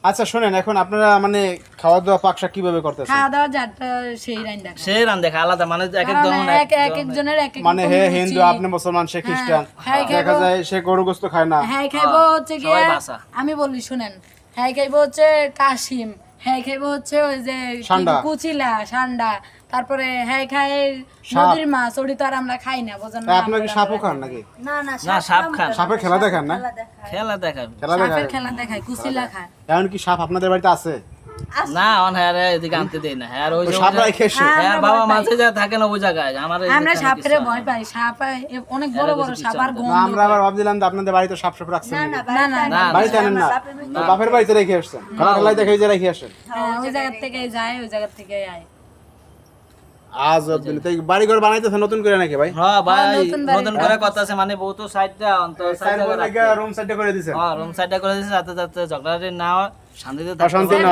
আচ্ছা শুনেন, এখন আপনারা মানে খাওয়া দাওয়া পাকশা কিভাবে করতেছেন? খাওয়া দাওয়া যারটা সেই রান্না খায়। সেই রান দেখা আলাদা, মানে এক এক কারণ জন এক একজনের এক এক মানে রকম হে রুচি। হিন্দু, আপনি মুসলমান, সে খ্রিস্টান, হ্যাঁ, দেখা খাইবো। যায় সে গরু গোস্ত খায় না। হ্যাঁ খাইবো হচ্ছে সবাই গিয়ে বাসা। আমি বলি শুনেন, হ্যাঁ খাইবো হচ্ছে কাশিম, হ্যাঁ খাইবো হচ্ছে ওই যে কি সান্ডা। কুচিলা সান্ডা, তারপরে হ্যাঁ খাই সাপ। নদীর মাছ, ওটি তো আর আমরা খাই না, বুঝেন তাই না? আপনারা কি সাপও খান নাকি? না না না, সাপ খান। সাপের খেলা দেখান না? খেলা দেখাবে খেলা সাপের দেখায়? খেলা দেখায়, কুচিলা খায়। এখন কি সাপ আপনাদের বাড়িতে আছে? না, অন হ্যাঁ এদিকে আনতে দেই না। হ্যাঁ ওই তো যে সাপ রাইখে এসে? হ্যাঁ বাবা মাঝে যা থাকে না ওই জায়গায় আমার এই আমরা যেখানে সাপের কিছু ভয় হয় পাই, সাপ অনেক বড় বড় সাপ আর না, গন্ধ আমরা আবার ভাবছিলাম যে আপনাদের বাড়িতে সাপ সাপ রাখছেন না নাকি? না না, না, বাড়িতে আনেন না, তো বাপের বাড়িতে রেখে আসছেন, খেলা খেলায় দেখে যে রেখে আসেন। হ্যাঁ, ওই জায়গা থেকে যায়, ওই জায়গা থেকে আয়। আজ অব্দি তাই বাড়ি ঘর বানাইতেছে নতুন করে নাকি ভাই? হ্যাঁ ভাই নতুন বাড়ি। নতুন করে কথা আছে, মানে বউ তো সাইডটা অন্তর সাইডটা রুম সাইডে করে দিছেন। হ্যাঁ রুম সাইডটা করে দিয়েছে, যাতে যাতে ঝগড়াঝাটি না হয়, শান্তিতে থাকতে অশান্তি পারে। না